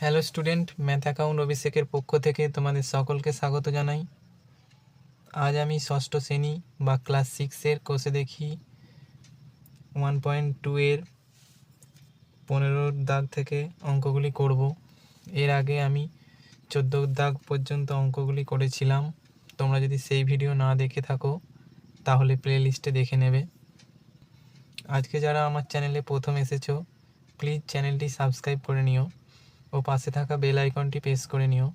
Hello student, math account অভিষেকের পক্ষ থেকে তোমাদের সকলকে স্বাগত জানাই। আজ আমি ষষ্ঠ শ্রেণী বা ক্লাস 6-এর কোষে দেখি 1.2 এর 15 দাগ থেকে অঙ্কগুলি করব। এর আগে আমি 14 দাগ পর্যন্ত অঙ্কগুলি করেছিলাম। তোমরা যদি সেই ভিডিও না দেখে থাকো তাহলে প্লে লিস্টে দেখে নেবে। আজকে যারা আমার চ্যানেলে প্রথম এসেছো, প্লিজ চ্যানেলটি সাবস্ক্রাইব করে নিও ও পাশে থাকা বেল আইকনটি প্রেস করে নিও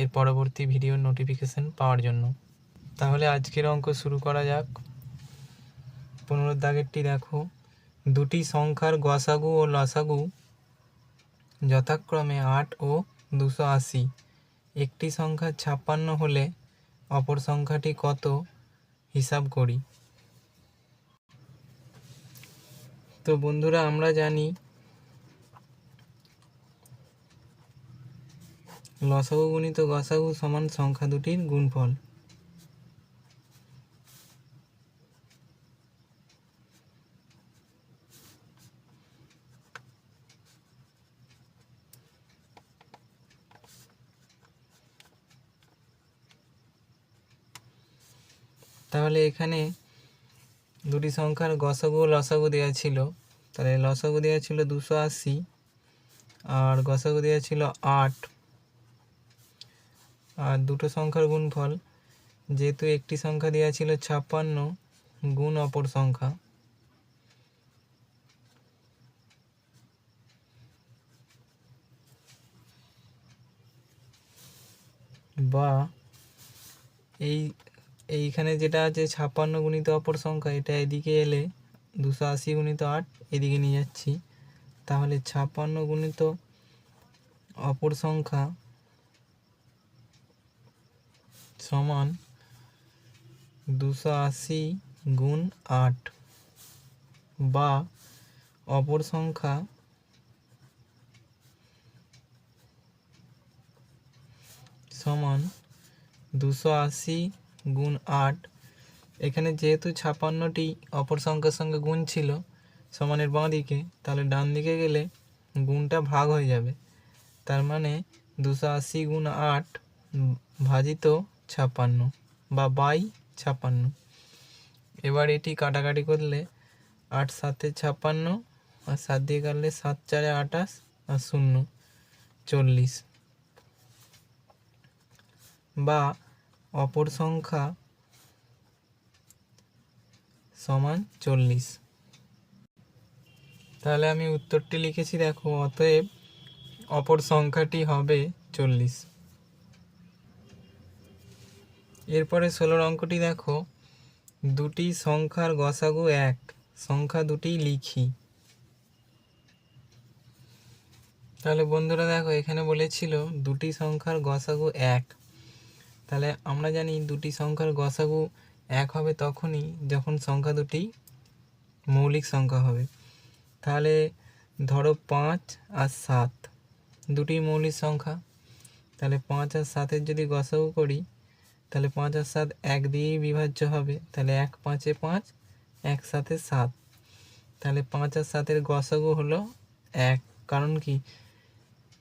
এর পরবর্তী ভিডিওর নোটিফিকেশান পাওয়ার জন্য। তাহলে আজকের অঙ্ক শুরু করা যাক। 15 দাগেরটি দেখো, দুটি সংখ্যার গসাগু ও লসাগু যথাক্রমে 8 ও 280। একটি সংখ্যা 56 হলে অপর সংখ্যাটি কত হিসাব করি। তো বন্ধুরা, আমরা জানি লসাগু গুণিত গসাগু সমান সংখ্যা দুটির গুণফল। তাহলে এখানে দুটি সংখ্যার গসাগু ও লসাগু দেওয়া ছিল। তাহলে লসাগু দেওয়া ছিল 280 আর গসাগু দেওয়া ছিল 8। আর দুটো সংখ্যার গুণফল, যেহেতু একটি সংখ্যা দেওয়া ছিল 56 গুণ অপর সংখ্যা, বা এইখানে যেটা আছে 56 গুণিত অপর সংখ্যা, এটা এদিকে এলে 280 গুণিত 8 এদিকে নিয়ে যাচ্ছি। তাহলে 56 গুণিত অপর সংখ্যা সমান 280 গুণ 8, বা অপর সংখ্যা সমান 280 গুণ 8। এখানে যেহেতু 56টি অপর সংখ্যার সঙ্গে গুণ ছিল সমানের বাঁ দিকে, তাহলে ডান দিকে গেলে গুণটা ভাগ হয়ে যাবে। তার মানে 280 গুণ 8 ভাজিত 56 বা বাই 56। এবার এটি কাটাকাটি করলে 8 7 56 আর 7 দিয়ে কাটলে 7 4 28 আর 0 40, বা অপর সংখ্যা সমান 40। তাহলে আমি উত্তরটি লিখেছি, দেখো, অতএব অপর সংখ্যাটি হবে 40। এরপরে 16 অঙ্কটি দেখো, দুটি সংখ্যার গসাগু 1, সংখ্যা দুটি লিখি। তাহলে বন্ধুরা দেখো, এখানে বলেছিল দুটি সংখ্যার গসাগু 1। তাহলে আমরা জানি দুটি সংখ্যার গসাগু 1 হবে তখনই যখন সংখ্যা দুটি মৌলিক সংখ্যা হবে। তাহলে ধরো 5 আর 7 দুটি মৌলিক সংখ্যা। তাহলে 5 আর 7-এর যদি গসাগু করি, তাহলে 5 আর 7 1 দিয়েই বিভাজ্য হবে। তাহলে 1 5 5, 1 7 7। তাহলে 5 আর 7-এর গসাগু হলো 1। কারণ কি,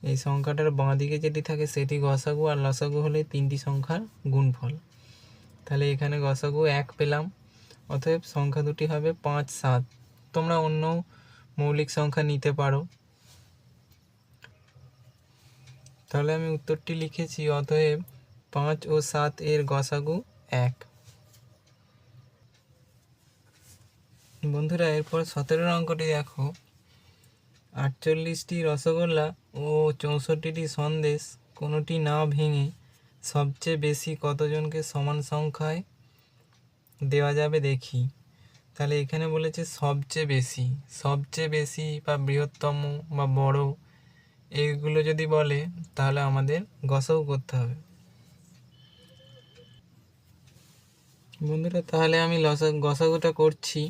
এই সংখ্যাটার বাঁ দিকে যেটি থাকে সেটি গসাগু, আর লসাগু হলে তিনটি সংখ্যার গুণফল। তাহলে এখানে গসাগু 1 পেলাম। অতএব সংখ্যা দুটি হবে 5 7। তোমরা অন্য মৌলিক সংখ্যা নিতে পারো। তাহলে আমি উত্তরটি লিখেছি, অতএব 5 ও 7 এর গসাগু 1। বন্ধুরা, এরপর 17 অঙ্কটি দেখো, 48টি রসগোল্লা ও 64টি সন্দেশ কোনোটি না ভেঙে সবচেয়ে বেশি কতজনকে সমান সংখ্যায় দেওয়া যাবে দেখি। তাহলে এখানে বলেছে সবচেয়ে বেশি বা বৃহত্তম বা বড়, এইগুলো যদি বলে তাহলে আমাদের গসাগু করতে হবে। বন্ধুরা, তাহলে আমি গসাগুটা করছি।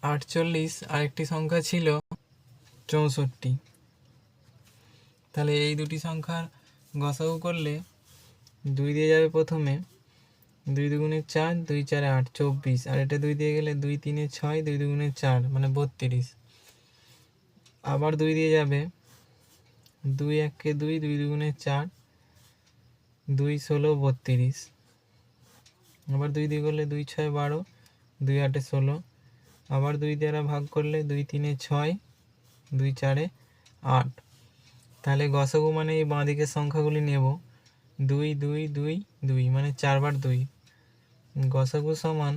48 আরেকটি সংখ্যা ছিল 64। তাহলে এই দুটি সংখ্যার গসাগু করলে 2 দিয়ে যাবে প্রথমে, 2 দুগুণে 4, 2 4 8 24, আর এটা 2 দিয়ে গেলে 2 3 6, 2 দুগুণে 4 মানে 32। আবার 2 দিয়ে যাবে, 2 1 2, 2 2 4, 2 16 32, আবার 2 দিয়ে করলে 2 6 12, 2 8 16, আবার 2 দ্বারা ভাগ করলে 2 3 6, 2 4 8। তাহলে গসাগু মানে এই বাঁ দিকের সংখ্যাগুলি নেব, 2 2 2 2 মানে 4 বার 2, গসাগু সমান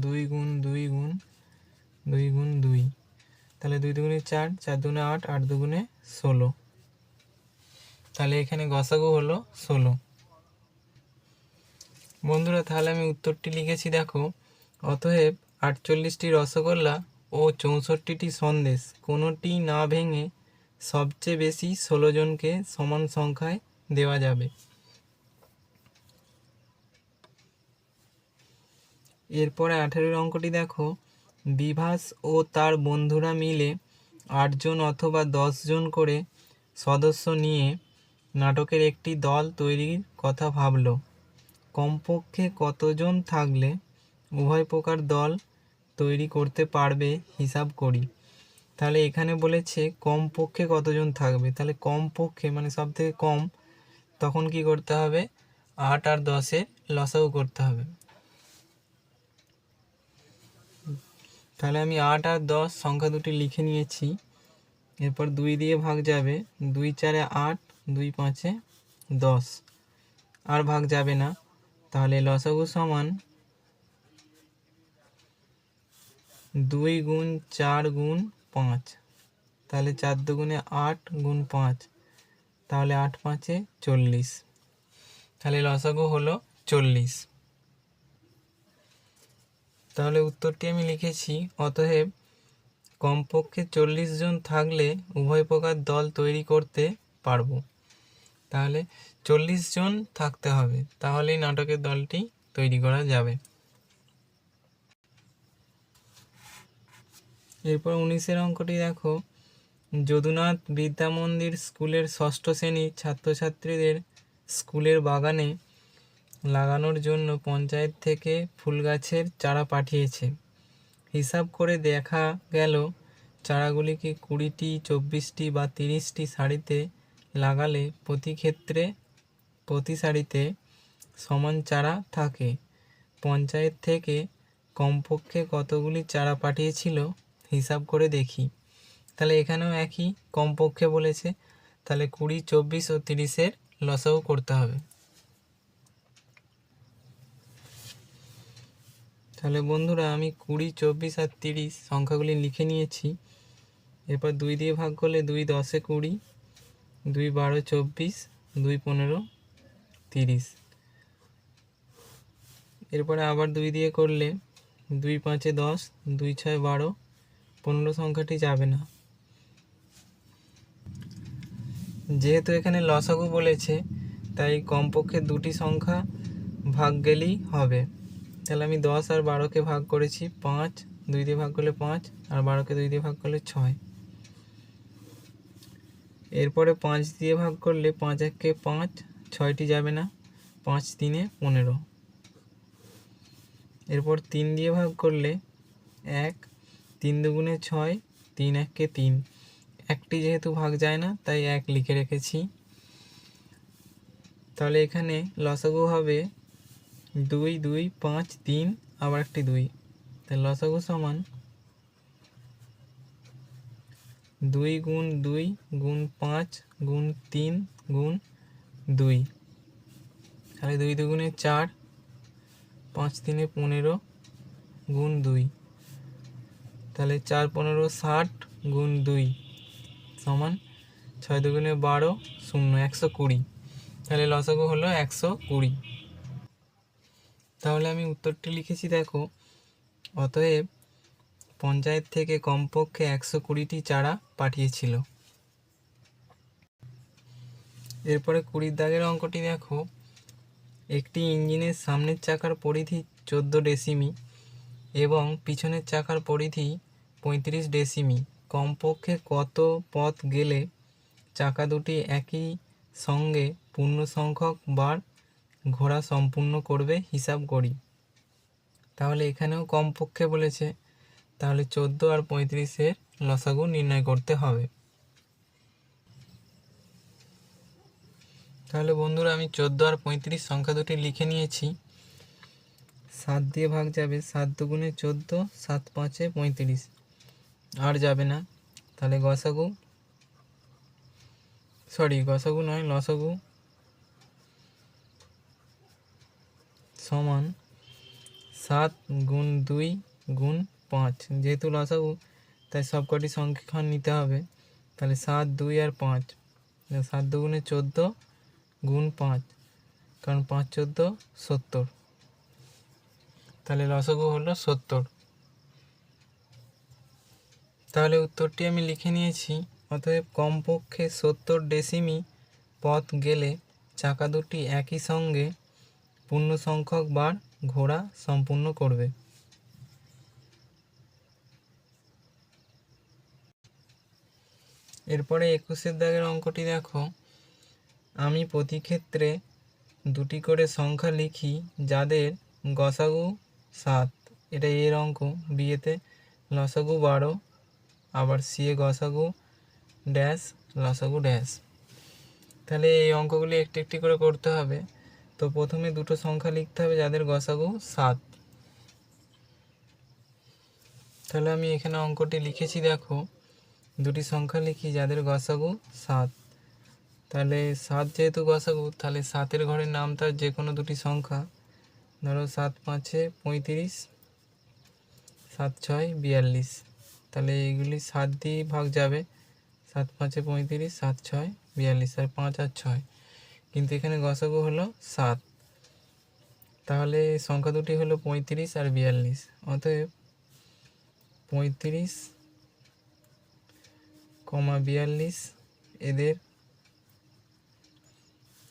2 গুণ 2 গুণ 2 গুণ 2, তাহলে 2 দুগুণে 4, 4 দুগুণে 8, 8 দুগুণে 16, তাহলে এখানে গসাগু হলো 16। বন্ধুরা তাহলে আমি উত্তরটি লিখেছি দেখো, অতএব 48টি রসগোল্লা ও 64টি সন্দেশ কোনোটি না ভেঙে সবচেয়ে বেশি 16 জনকে সমান সংখ্যায় দেওয়া যাবে। এরপরে 18 অঙ্কটি দেখো, বিভাস ও তার বন্ধুরা মিলে 8 জন অথবা 10 জন করে সদস্য নিয়ে নাটকের একটি দল তৈরির কথা ভাবলো। কমপক্ষে কতজন থাকলে উভয় প্রকার দল তৈরি করতে পারবে হিসাব করি। তাহলে এখানে বলেছে কমপক্ষে কতজন থাকবে, তাহলে কমপক্ষে মানে সব থেকে কম, তখন কি করতে হবে, 8 আর 10-এর লসাগু করতে হবে। তাহলে আমি 8 আর 10 সংখ্যা দুটি লিখে নিয়েছি। এরপর 2 দিয়ে ভাগ যাবে, 2 4 8, 2 5 10, আর ভাগ যাবে না। তাহলে লসাগু সমান 2 গুণ 4 গুণ 5, তাহলে 4 দুগুণে 8 গুণ 5, তাহলে 8 5 40, তাহলে লসাগু হলো 40। তাহলে উত্তরটি আমি লিখেছি, অতএব কমপক্ষে 40 জন থাকলে উভয় প্রকার দল তৈরি করতে পারবো। তাহলে 40 জন থাকতে হবে, তাহলেই নাটকের দলটি তৈরি করা যাবে। এরপর 19 অঙ্কটি দেখো, যদুনাথ বিদ্যা মন্দির স্কুলের 6ষ্ঠ শ্রেণীর ছাত্রছাত্রীদের স্কুলের বাগানে লাগানোর জন্য পঞ্চায়েত থেকে ফুল গাছের চারা পাঠিয়েছে। হিসাব করে দেখা গেল চারাগুলিকে 20টি 24টি বা 30টি সারিতে লাগালে প্রতি সারিতে সমান চারা থাকে। পঞ্চায়েত থেকে কমপক্ষে কতগুলি চারা পাঠিয়েছিল হিসাব করে দেখি। তাহলে এখানেও একই কমপক্ষে বলেছে, তাহলে 20 24 ও 30-এর লসাগু করতে হবে। তাহলে বন্ধুরা আমি 20 24 আর 30 সংখ্যাগুলি লিখে নিয়েছি। এরপর 2 দিয়ে ভাগ করলে 2 10 20, 2 12 24, 2 15 30, এরপরে আবার 2 দিয়ে করলে 2 5 10, 2 6 12, 15 সংখ্যাটি যাবে না। যেহেতু এখানে লসাগু বলেছে, তাই কমপক্ষে 2টি সংখ্যা ভাগ গেলেই হবে। তাহলে আমি 10 আর 12কে ভাগ করেছি 5, 2 দিয়ে ভাগ করলে 5, আর 12কে 2 দিয়ে ভাগ করলে 6। এরপরে 5 দিয়ে ভাগ করলে 5 1 5, 6টি যাবে না, 5 3 15। এরপর 3 দিয়ে ভাগ করলে 1, 3 দুগুণে 6, 3 1 3, একটি যেহেতু ভাগ যায় না তাই 1 লিখে রেখেছি। তাহলে এখানে লসাগু হবে 2 2 5 3, আবার একটি 2, তাহলে লসাগু সমান 2 গুণ 2 গুণ 5 গুণ 3 গুণ 2, তাহলে 2 দুগুণে 4, 5 3 15 গুণ 2, তাহলে 4 15 60 গুণ 2 সমান 6 দুগুণে 12 0 120, তাহলে লসাগু হলো 120। তাহলে আমি উত্তরটি লিখেছি দেখো, অতএব পঞ্চায়েত থেকে কমপক্ষে 120টি চারা পাঠিয়েছিল। এরপরে 20 দাগের অঙ্কটি দেখো, একটি ইঞ্জিনের সামনের চাকার পরিধি 14 ডেসিমি এবং পিছনের চাকার পরিধি 35 ডেসিমি। কমপক্ষে কত পথ গেলে চাকা দুটি একই সঙ্গে পূর্ণ সংখ্যক বার ঘোরা সম্পূর্ণ করবে হিসাব করি। তাহলে এখানেও কমপক্ষে বলেছে, তাহলে 14 আর 35-এর লসাগু নির্ণয় করতে হবে। তাহলে বন্ধুরা আমি 14 আর 35 সংখ্যা দুটি লিখে নিয়েছি। 7 দিয়ে ভাগ যাবে, 7 দুগুণে 14, 7 পাঁচে 35, আর যাবে না। তাহলে গসাগু নয়, লসাগু সমান 7 গুণ 2 গুণ 5। যেহেতু লসাগু তাই সবকটি সংখ্যা নিতে হবে। তাহলে 7, 2 আর 5, 7 দুগুণে 14 গুণ 5, কারণ 5 14 70, তাহলে লসাগু হলো 70। তাহলে উত্তরটি আমি লিখে নিয়েছি। অতএব কমপক্ষে 70 ডেসিমি পথ গেলে চাকা দুটি একই সঙ্গে পূর্ণ সংখ্যক বার ঘোরা সম্পূর্ণ করবে। এরপরে 21 দাগের অঙ্কটি দেখো। আমি প্রতি ক্ষেত্রে দুটি করে সংখ্যা লিখি যাদের গসাগু 7। এটা এর অঙ্ক। বিয়েতে লসাগু 12, আবার সিয়ে গসাগু ড্যাশ লসাগু ড্যাশ। তাহলে এই অঙ্কগুলি একটি একটি করে করতে হবে। তো প্রথমে দুটো সংখ্যা লিখতে হবে যাদের গসাগু 7। তাহলে আমি এখানে অঙ্কটি লিখেছি। দেখো, দুটি সংখ্যা লিখি যাদের গসাগু 7। তাহলে 7 যেহেতু গসাগু, তাহলে 7-এর ঘরের নাম তার যে কোনো দুটি সংখ্যা। ধরো 7 5-এ 35, 7 6 42। তাহলে এইগুলি 7 দিয়ে ভাগ যাবে, 7 5-এ 35, 7 6 42, আর 5 আর 6। কিন্তু এখানে গসাগু হলো 7, তাহলে সংখ্যা দুটি হলো 35 আর 42। অতএব 35, 42 এদের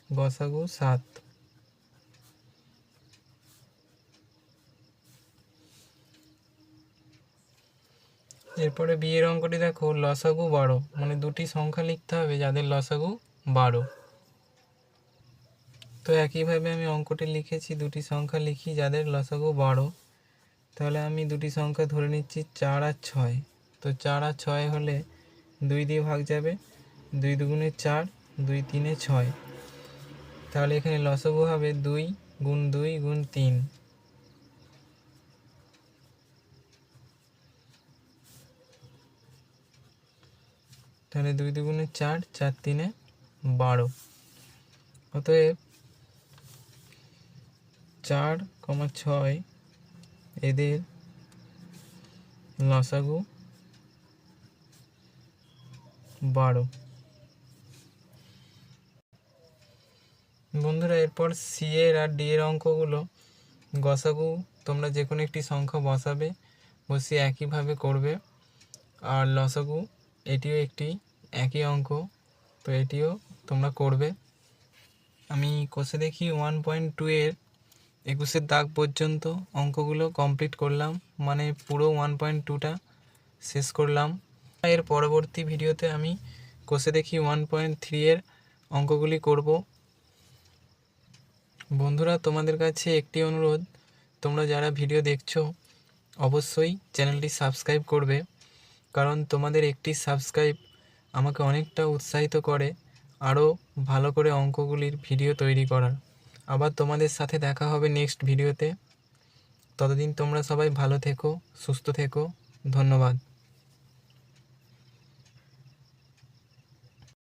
গসাগু 7। এরপরে বিয়ের অঙ্কটি দেখো, লসাগু 12, মানে দুটি সংখ্যা লিখতে হবে যাদের লসাগু 12। তো একইভাবে আমি অঙ্কটি লিখেছি, দুটি সংখ্যা লিখি যাদের লসাগু 12। তাহলে আমি দুটি সংখ্যা ধরে নিচ্ছি 4 আর 6। তো 4 আর 6 হলে 2 দিয়ে ভাগ যাবে, 2 দুগুণে 4, 2 3-এ 6। তাহলে এখানে লসাগু হবে 2 গুণ 2 গুণ 3। তাহলে 2 দুগুণে 4, 4 3-এ 12। অতএব 4, 6 এদের লসাগু 12। বন্ধুরা এরপর সি এর আর ডি এর অঙ্কগুলো গসাগু তোমরা যে কোনো একটি সংখ্যা বসাবে, বসিয়ে একইভাবে করবে। আর লসাগু এটিও একটি একই অঙ্ক, তো এটিও তোমরা করবে। আমি কষে দেখি 1.2 এর 21 দাগ পর্যন্ত অঙ্কগুলো কমপ্লিট করলাম, মানে পুরো 1.2টা শেষ করলাম। এর পরবর্তী ভিডিওতে আমি কষে দেখি 1.3 এর অঙ্কগুলি করব। বন্ধুরা তোমাদের কাছে একটি অনুরোধ, তোমরা যারা ভিডিও দেখছো অবশ্যই চ্যানেলটি সাবস্ক্রাইব করবে, কারণ তোমাদের একটি সাবস্ক্রাইব আমাকে অনেকটা উৎসাহিত করে আরও ভালো করে অঙ্কগুলির ভিডিও তৈরি করার। আবার তোমাদের সাথে দেখা হবে নেক্সট ভিডিওতে। ততদিন তোমরা সবাই ভালো থেকো, সুস্থ থেকো। ধন্যবাদ।